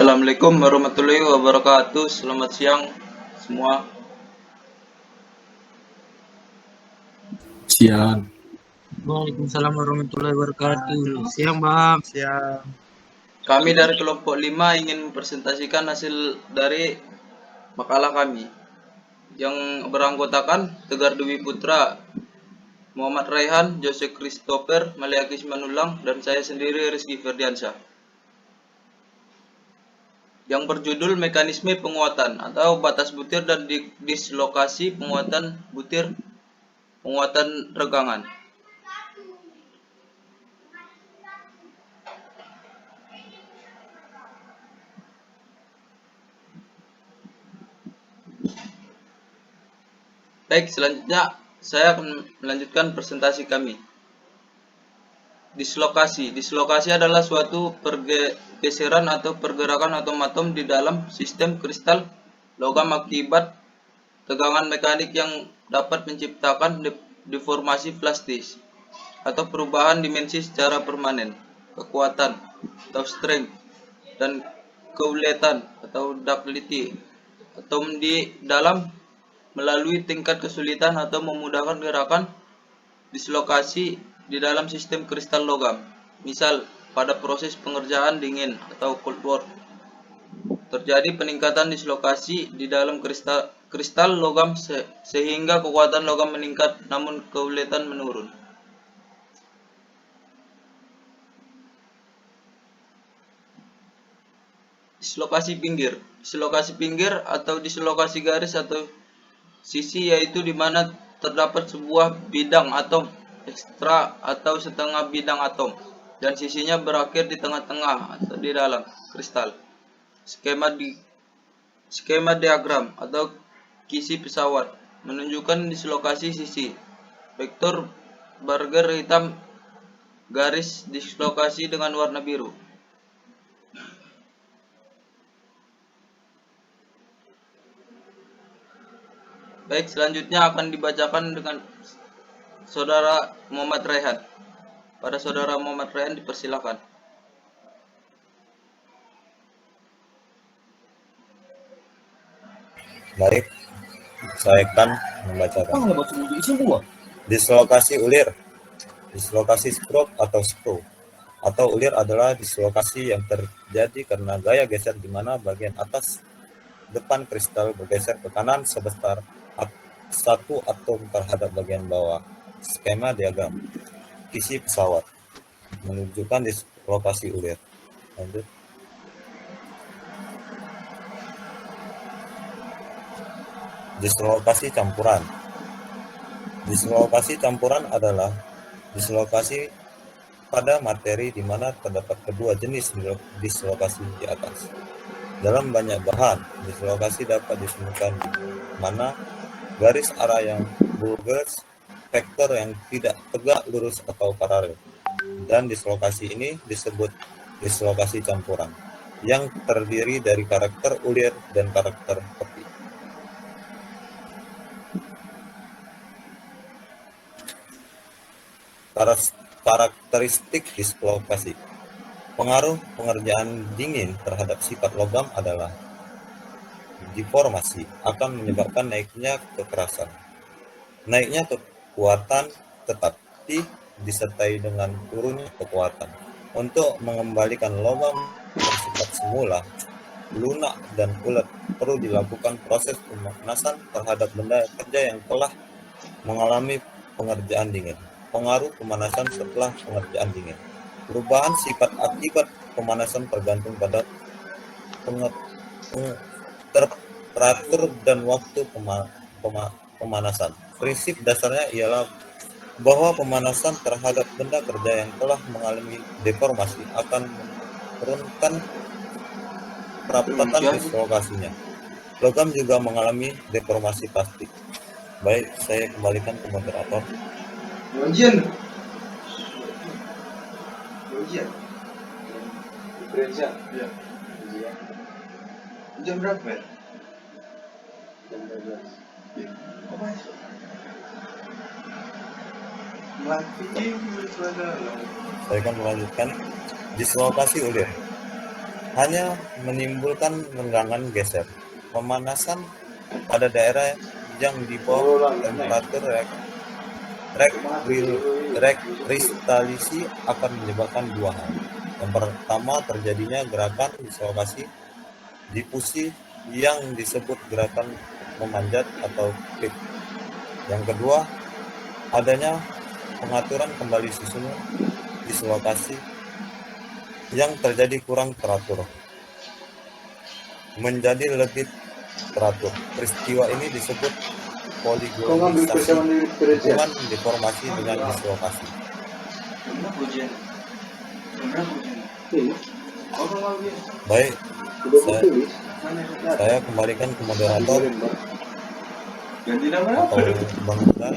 Assalamualaikum warahmatullahi wabarakatuh. Selamat siang semua. Siang. Waalaikumsalam warahmatullahi wabarakatuh. Siang Bang. Siang. Kami dari kelompok 5 ingin mempresentasikan hasil dari makalah kami yang beranggotakan Tegar Dwi Putra, Muhammad Raihan, Jose Christopher, Maliakis Manulang, dan saya sendiri Rizky Ferdiansyah. Yang berjudul Mekanisme Penguatan atau Batas Butir dan Dislokasi Penguatan Butir Penguatan Regangan. Baik, selanjutnya saya akan melanjutkan presentasi kami. Dislokasi adalah suatu pergeseran atau pergerakan atom-atom di dalam sistem kristal logam akibat tegangan mekanik yang dapat menciptakan deformasi plastis atau perubahan dimensi secara permanen, kekuatan atau strength, dan keuletan atau ductility atom di dalam melalui tingkat kesulitan atau memudahkan gerakan dislokasi di dalam sistem kristal logam. Misal, pada proses pengerjaan dingin atau cold work, terjadi peningkatan dislokasi di dalam kristal logam sehingga kekuatan logam meningkat namun keuletan menurun. Dislokasi pinggir atau dislokasi garis atau sisi yaitu di mana terdapat sebuah bidang atom ekstra atau setengah bidang atom dan sisinya berakhir di tengah-tengah atau di dalam kristal. Skema diagram atau kisi pesawat menunjukkan dislokasi sisi. Vektor Barger hitam, garis dislokasi dengan warna biru. Baik, selanjutnya akan dibacakan dengan Saudara Muhammad Raihan. Pada Saudara Muhammad Raihan dipersilakan. Baik, saya akan membacakan. Dislokasi ulir, dislokasi stroke atau screw, atau ulir adalah dislokasi yang terjadi karena gaya geser di mana bagian atas depan kristal bergeser ke kanan sebesar 1 atom terhadap bagian bawah. Skema diagram kisi pesawat menunjukkan dislokasi ulir. Lanjut. Dislokasi campuran. Dislokasi campuran adalah dislokasi pada materi di mana terdapat kedua jenis dislokasi di atas. Dalam banyak bahan, dislokasi dapat ditemukan mana garis arah yang bulges, vektor yang tidak tegak lurus atau paralel. Dan dislokasi ini disebut dislokasi campuran, yang terdiri dari karakter ulir dan karakter tepi. Karakteristik dislokasi. Pengaruh pengerjaan dingin terhadap sifat logam adalah deformasi akan menyebabkan naiknya kekerasan, naiknya kekuatan, tetapi disertai dengan turunnya kekuatan. Untuk mengembalikan logam bersifat semula, lunak dan ulet, perlu dilakukan proses pemanasan terhadap benda kerja yang telah mengalami pengerjaan dingin. Pengaruh pemanasan setelah pengerjaan dingin. Perubahan sifat akibat pemanasan tergantung pada temperatur dan waktu pemanasan. Prinsip dasarnya ialah bahwa pemanasan terhadap benda kerja yang telah mengalami deformasi akan menurunkan perapatan dislokasinya. Logam juga mengalami deformasi plastik. Baik, saya kembalikan ke moderator. Ujian jam berapa ya? Jam 12. Apa itu? Saya akan melanjutkan dislokasi ulir. hanya menimbulkan renggangan geser. Pemanasan pada daerah yang di bawah temperatur rekristalisi akan menyebabkan dua hal. Yang pertama, terjadinya gerakan dislokasi difusi yang disebut gerakan memanjat atau flip. Yang kedua, adanya pengaturan kembali susunan dislokasi yang terjadi kurang teratur menjadi lebih teratur. Peristiwa ini disebut poligonisasi, hubungan deformasi dengan dislokasi. Baik, saya kembalikan ke moderator atau Bang Unda.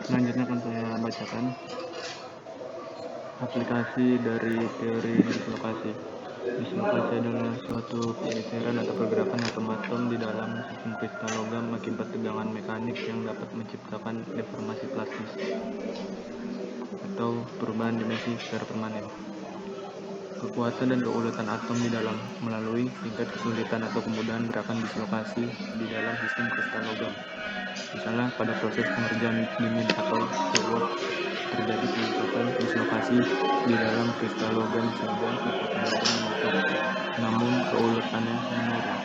Selanjutnya akan saya bacakan aplikasi dari teori dislokasi. Dislokasi adalah suatu pergeseran atau pergerakan atom atom di dalam sistem kristal logam akibat tegangan mekanik yang dapat menciptakan deformasi plastis atau perubahan dimensi secara permanen. Kekuatan dan keuletan atom di dalam melalui tingkat kesulitan atau kemudahan gerakan dislokasi di dalam sistem kristal logam. Misalnya pada proses pengerjaan dingin atau cold terjadi peningkatan dislokasi di dalam kristal logam sehingga kekuatan meningkat, namun keuletannya menurun.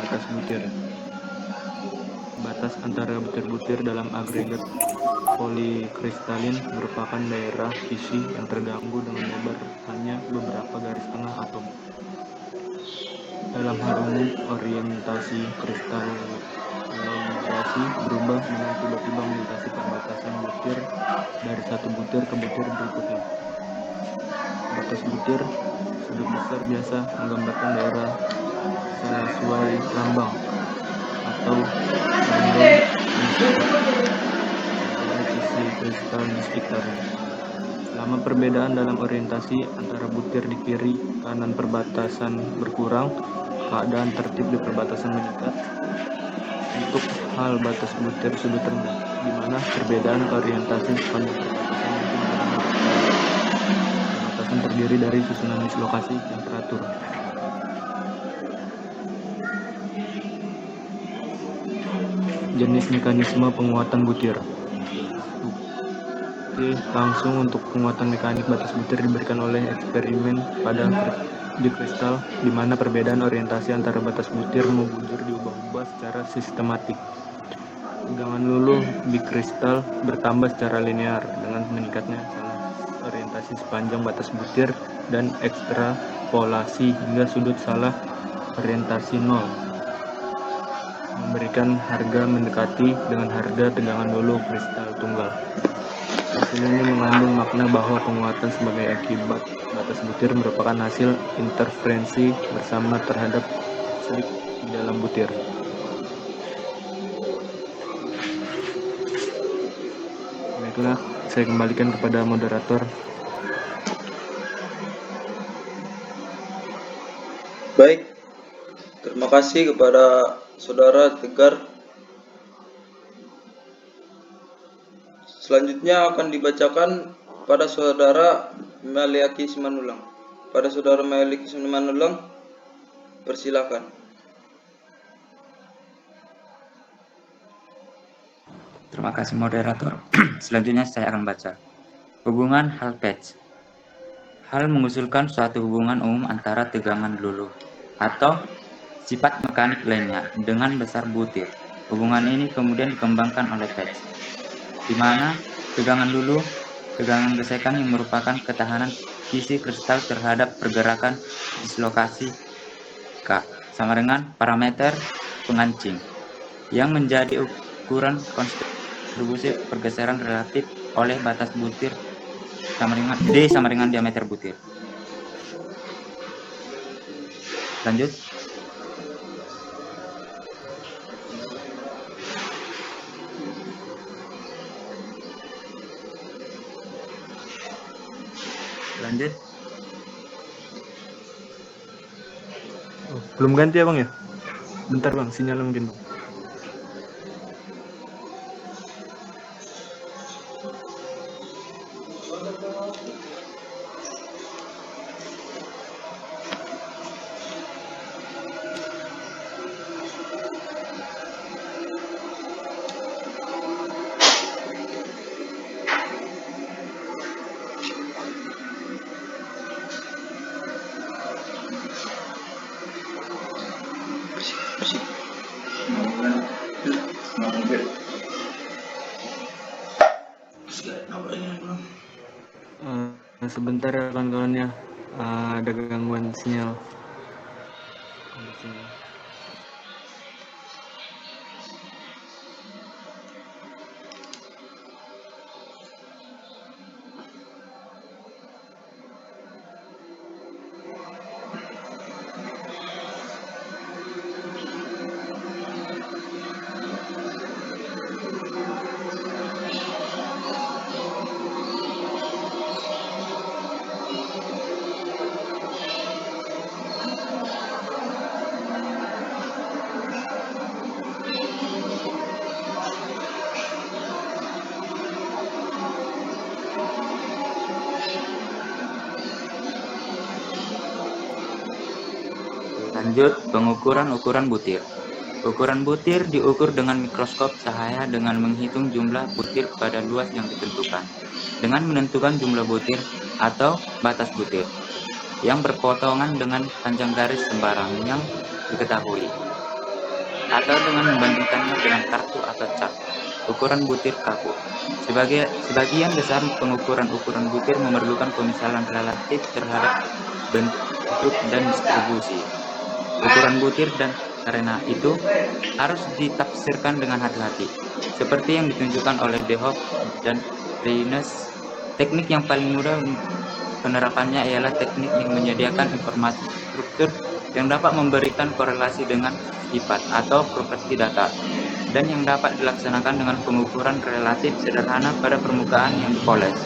Batas butir. Batas antara butir-butir dalam agregat polikristalin merupakan daerah isi yang terganggu dengan lebar hanya beberapa garis tengah atom. Dalam hal umum, orientasi kristalisasi berubah dengan tiba-tiba melintasi perbatasan butir dari satu butir ke butir berikutnya. Batas butir sudut besar biasa menggambarkan daerah sesuai lambang atau random sisi kristal di sekitarnya. Selama perbedaan dalam orientasi antara butir di kiri kanan perbatasan berkurang, keadaan tertib di perbatasan meningkat. Untuk hal batas butir sudut rendah, di mana perbedaan orientasi sepanjang perbatasan mungkin karena perbatasan terdiri dari susunan dislokasi yang teratur. Jenis mekanisme penguatan butir. Oke, langsung untuk penguatan mekanik batas butir diberikan oleh eksperimen pada kristal, di mana perbedaan orientasi antara batas butir membujur diubah-ubah secara sistematik. Tegangan luluh bikristal bertambah secara linear dengan meningkatnya salah orientasi sepanjang batas butir dan ekstrapolasi hingga sudut salah orientasi 0, memberikan harga mendekati dengan harga tegangan luluh kristal tunggal. Hasil ini mengandung makna bahwa penguatan sebagai akibat batas butir merupakan hasil interferensi bersama terhadap slip di dalam butir. Baiklah, saya kembalikan kepada moderator. Baik, terima kasih kepada Saudara Tegar. Selanjutnya akan dibacakan pada Saudara Meliaki Simanulang. Pada Saudara Meliaki Simanulang, persilakan. Terima kasih moderator. Selanjutnya saya akan baca. Hubungan Hall-Page. Hall mengusulkan suatu hubungan umum antara tegangan luluh atau sifat mekanik lainnya dengan besar butir. Hubungan ini kemudian dikembangkan oleh Page, di mana tegangan luluh, tegangan gesekan yang merupakan ketahanan isi kristal terhadap pergerakan dislokasi K sama dengan parameter pengancing yang menjadi ukuran kontribusi pergeseran relatif oleh batas butir sama dengan D sama dengan diameter butir. Lanjut. Lanjut. Oh, belum ganti ya Bang ya? Bentar Bang, sinyal mungkin Bang. Sebentar ya kawan-kawannya, ada gangguan sinyal. Lanjut, pengukuran ukuran butir. Ukuran butir diukur dengan mikroskop cahaya dengan menghitung jumlah butir pada luas yang ditentukan, dengan menentukan jumlah butir atau batas butir, yang berpotongan dengan panjang garis sembarang yang diketahui, atau dengan membandingkannya dengan kartu atau cat. Ukuran butir kaku. Sebagian besar pengukuran ukuran butir memerlukan pemisahan relatif terhadap bentuk dan distribusi ukuran butir, dan karena itu harus ditafsirkan dengan hati-hati, seperti yang ditunjukkan oleh De Hoop dan Reines. Teknik yang paling mudah penerapannya ialah teknik yang menyediakan informasi struktur yang dapat memberikan korelasi dengan sifat atau properti data, dan yang dapat dilaksanakan dengan pengukuran relatif sederhana pada permukaan yang dipoles.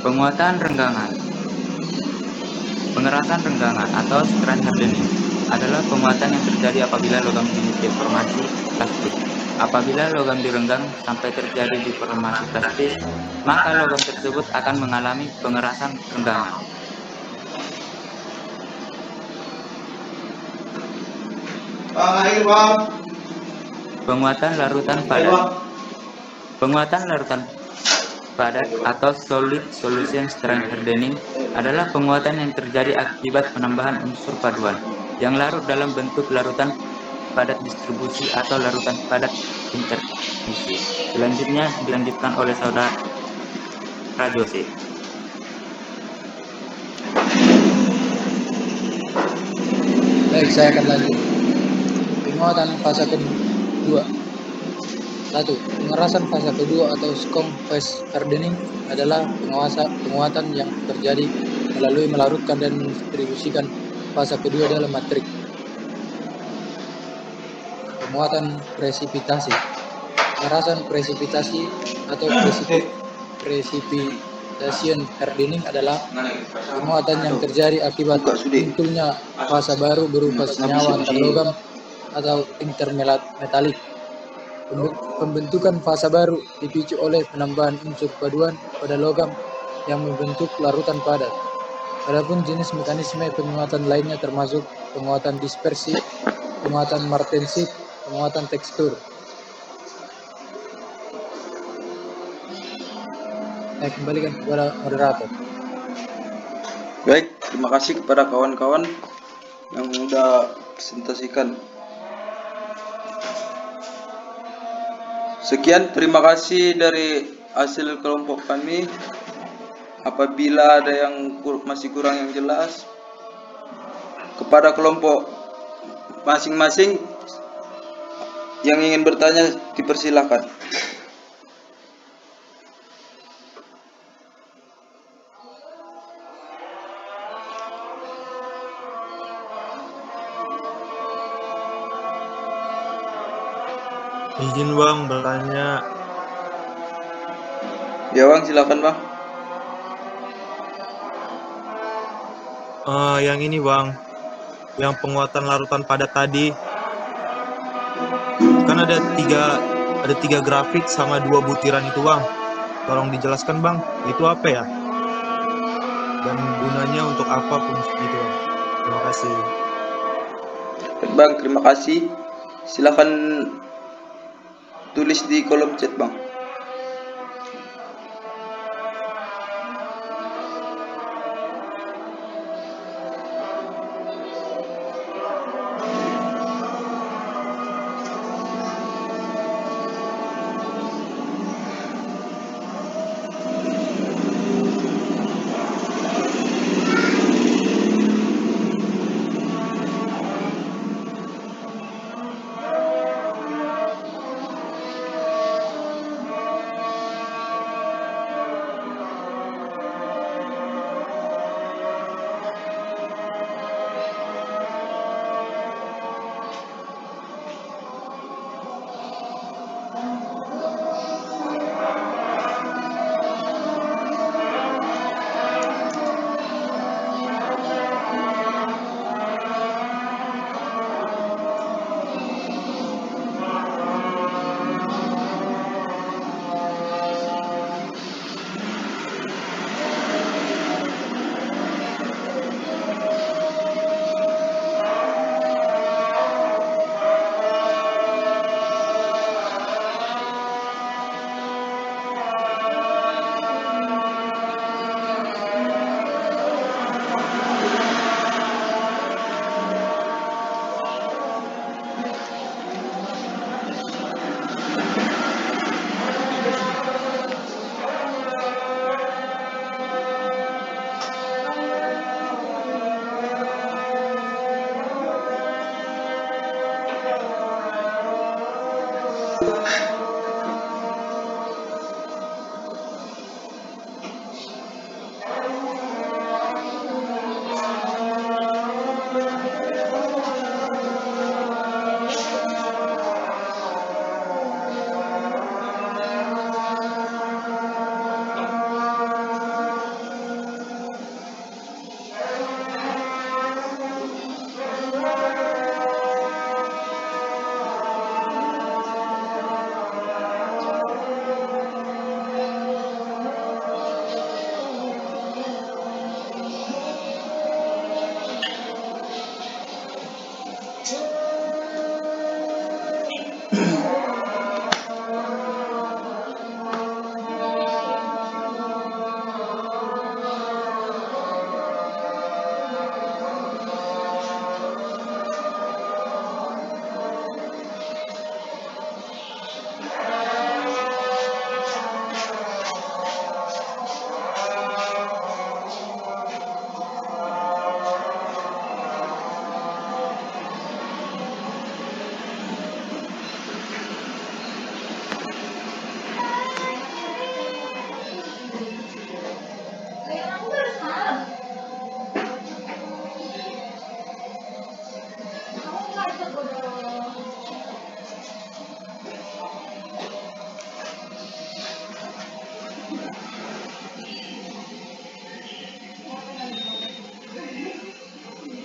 Penguatan renggangan. Pengerasan renggangan atau strand hardening adalah penguatan yang terjadi apabila logam dideformasi plastik. Apabila logam direnggang sampai terjadi deformasi plastik, maka logam tersebut akan mengalami pengerasan renggangan. Air bang. Penguatan larutan padat. Penguatan larutan padat atau solid solution strand hardening adalah penguatan yang terjadi akibat penambahan unsur paduan yang larut dalam bentuk larutan padat distribusi atau larutan padat intermisi. Selanjutnya dilanjutkan oleh saudara Jose. Baik, saya akan lanjut. Penguatan fase kedua. 1. Pengerasan fase kedua atau scone phase hardening adalah penguatan yang terjadi melalui melarutkan dan mendistribusikan fase kedua dalam matrik. Penguatan presipitasi. Pengerasan presipitasi atau precipitation hardening adalah penguatan yang terjadi akibat munculnya fase baru berupa senyawa antar logam atau intermetalik. Pembentukan fase baru dipicu oleh penambahan unsur paduan pada logam yang membentuk larutan padat. Adapun jenis mekanisme penguatan lainnya termasuk penguatan dispersi, penguatan martensif, penguatan tekstur. Saya kembalikan kepada moderator. Baik, terima kasih kepada kawan-kawan yang sudah presentasikan. Sekian, terima kasih dari hasil kelompok kami. Apabila ada yang masih kurang yang jelas, kepada kelompok masing-masing yang ingin bertanya dipersilakan. Izin bang bertanya. Ya bang, silakan bang. Yang ini bang, yang penguatan larutan padat tadi, kan ada tiga grafik sama 2 butiran itu bang. Tolong dijelaskan bang, itu apa ya? Dan gunanya untuk apa fungsi itu bang? Terima kasih. Bang, terima kasih. Silakan tulis di kolom chat bang.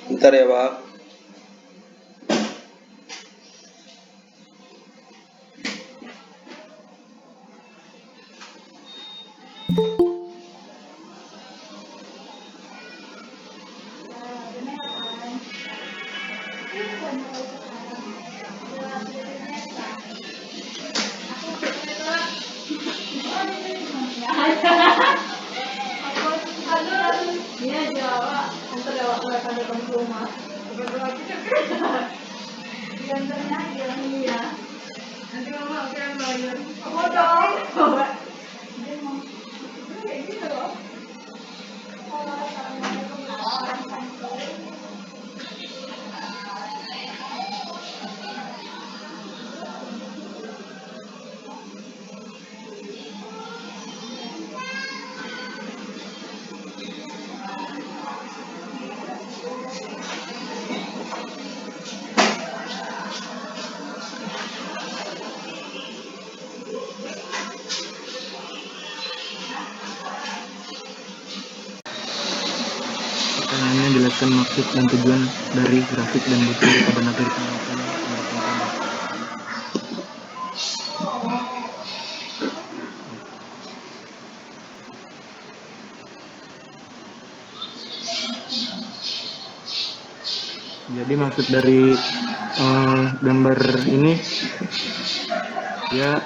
Bentar ya, Pak. Pertanyaannya, jelaskan maksud dan tujuan dari grafik dan butir pada materi penguatan pendapat mekanik. Jadi maksud dari gambar ini ya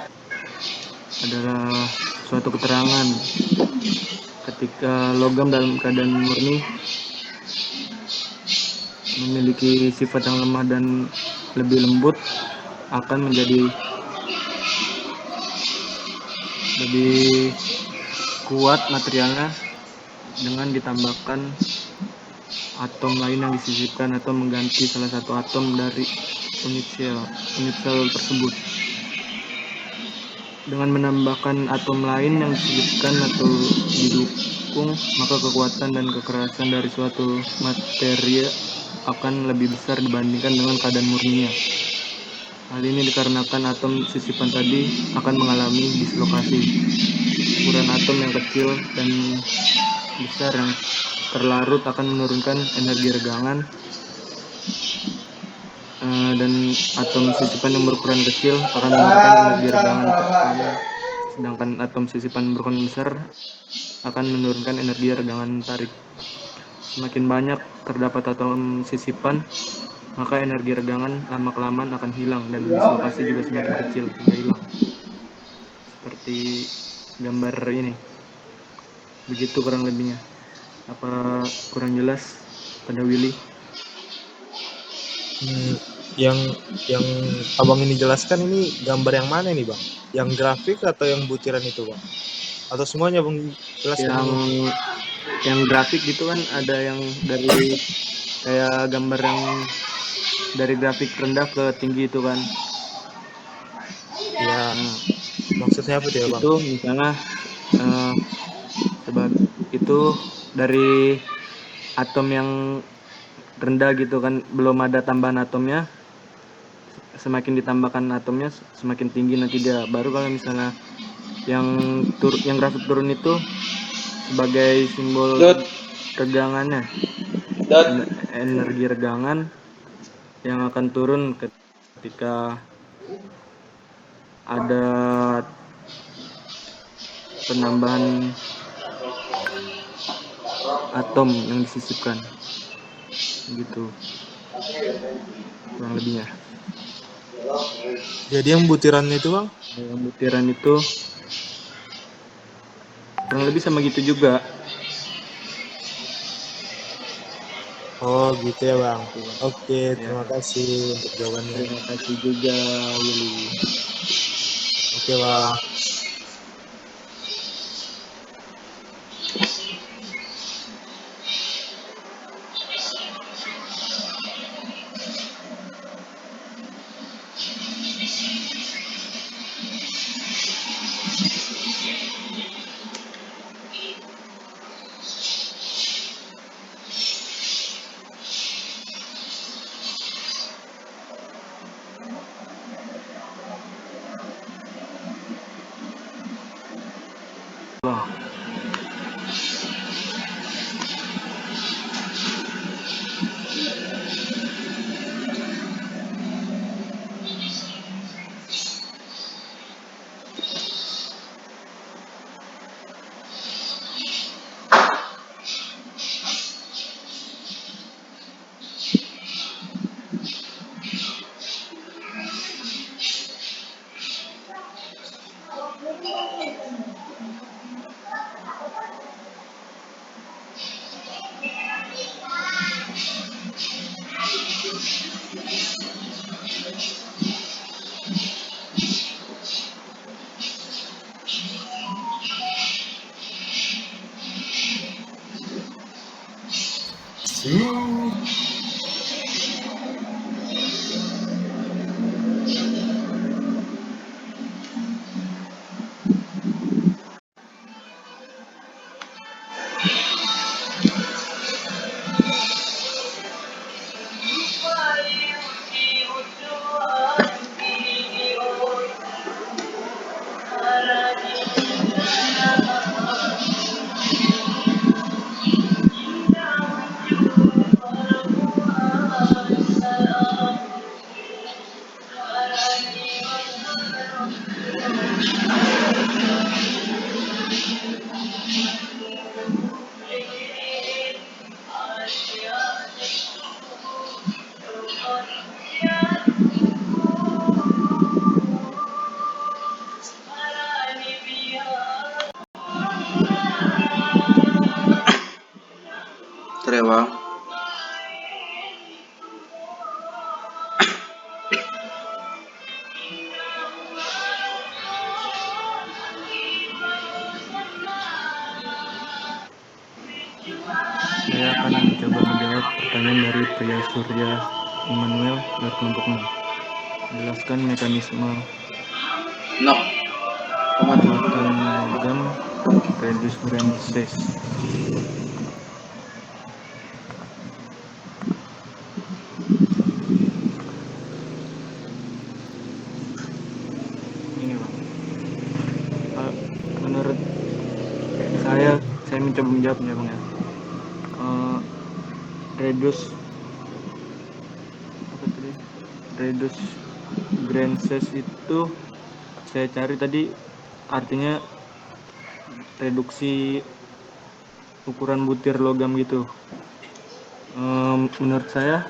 adalah suatu keterangan ketika logam dalam keadaan murni memiliki sifat yang lemah dan lebih lembut akan menjadi lebih kuat materialnya dengan ditambahkan atom lain yang disisipkan atau mengganti salah satu atom dari unit sel tersebut. Dengan menambahkan atom lain yang disisipkan atau didukung, maka kekuatan dan kekerasan dari suatu materi akan lebih besar dibandingkan dengan keadaan murninya. Hal ini dikarenakan atom sisipan tadi akan mengalami dislokasi. Ukuran atom yang kecil dan besar yang terlarut akan menurunkan energi regangan, dan atom sisipan yang berukuran kecil akan menurunkan energi regangan, sedangkan atom sisipan berukuran besar akan menurunkan energi regangan tarik. Semakin banyak terdapat atom sisipan, maka energi regangan lama-kelamaan akan hilang dan dislokasi juga semakin kecil hingga hilang. Seperti gambar ini. Begitu kurang lebihnya. Apa kurang jelas pada Willy? Yang abang ini jelaskan ini gambar yang mana nih bang? Yang grafik atau yang butiran itu bang? Atau semuanya bang jelaskan? Yang grafik gitu kan ada yang dari kayak gambar yang dari grafik rendah ke tinggi itu kan. Ya, maksudnya apa dia bang? Itu misalnya itu dari atom yang rendah gitu kan, belum ada tambahan atomnya, semakin ditambahkan atomnya semakin tinggi nanti dia. Baru kalau misalnya yang grafik turun itu sebagai simbol regangannya, energi regangan yang akan turun ketika ada penambahan atom yang disisipkan gitu kurang lebihnya. Jadi yang butirannya itu bang? Yang butiran itu kurang lebih sama gitu juga. Oh gitu ya bang. Oke, terima kasih untuk jawabannya. Terima kasih juga Willy. Oke bang. Bentar ya bang. Saya akan mencoba menjawab pertanyaan dari Pria Surya Immanuel dari kelompok 6. Jelaskan mekanisme No. kekuatan logam Reduce Grandses. Ini bang, menurut saya mencoba menjawabnya bang ya. Reduce apa tadi? Reduce Grandses itu saya cari tadi artinya reduksi ukuran butir logam gitu. Menurut saya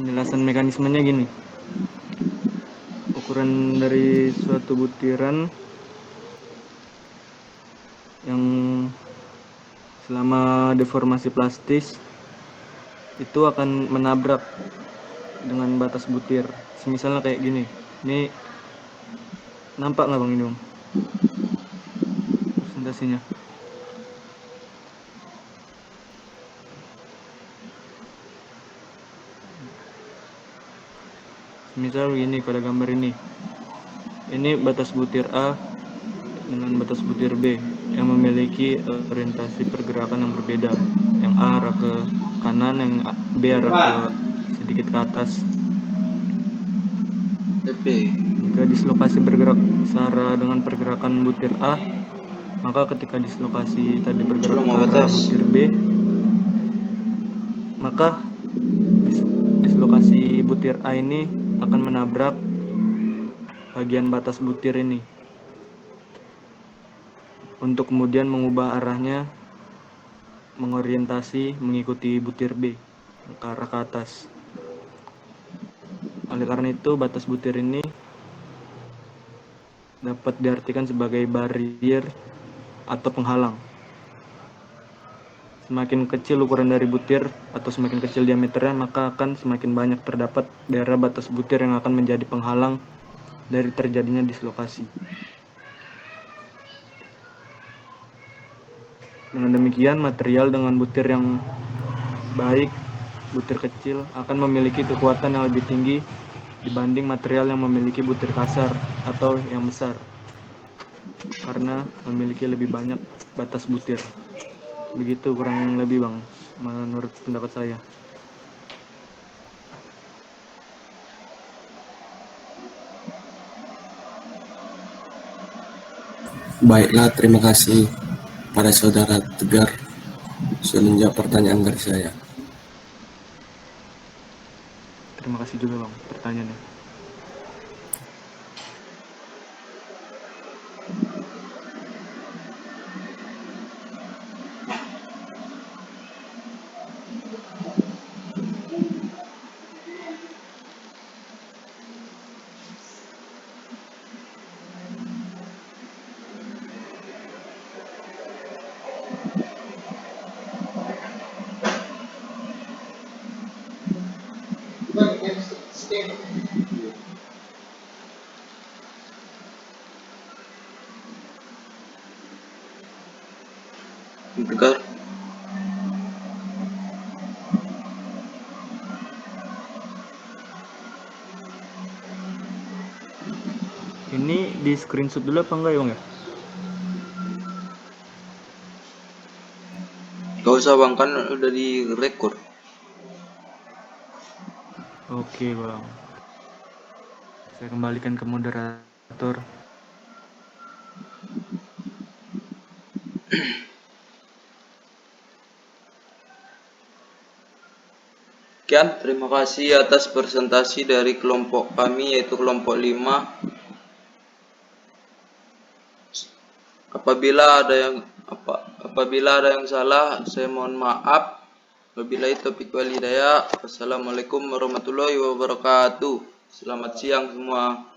penjelasan mekanismenya gini, ukuran dari suatu butiran yang selama deformasi plastis itu akan menabrak dengan batas butir. Misalnya kayak gini, ini nampak nggak bang ini bang presentasinya? Misal begini pada gambar ini batas butir A dengan batas butir B yang memiliki orientasi pergerakan yang berbeda. Yang A arah ke kanan, yang B arah ke sedikit ke atas. Jika dislokasi bergerak searah dengan pergerakan butir A, maka ketika dislokasi tadi bergerak ke arah butir B, maka dislokasi butir A ini akan menabrak bagian batas butir ini untuk kemudian mengubah arahnya mengorientasi mengikuti butir B ke arah ke atas. Oleh karena itu batas butir ini dapat diartikan sebagai barrier atau penghalang. Semakin kecil ukuran dari butir atau semakin kecil diameternya, maka akan semakin banyak terdapat daerah batas butir yang akan menjadi penghalang dari terjadinya dislokasi. Dengan demikian, material dengan butir yang baik, butir kecil, akan memiliki kekuatan yang lebih tinggi dibanding material yang memiliki butir kasar atau yang besar, karena memiliki lebih banyak batas butir. Begitu kurang lebih bang, menurut pendapat saya. Baiklah, terima kasih pada saudara Tegar sudah menjawab pertanyaan dari saya. Terima kasih juga bang pertanyaannya. Tegar. di screenshot dulu apa enggak ya Bang ya? Gak usah Bang, kan udah direkord. Oke Bang. Saya kembalikan ke moderator. Sekian, terima kasih atas presentasi dari kelompok kami, yaitu kelompok 5. Apabila ada yang salah, saya mohon maaf. Wabillahi taufiq wal hidayah. Wassalamualaikum warahmatullahi wabarakatuh. Selamat siang semua.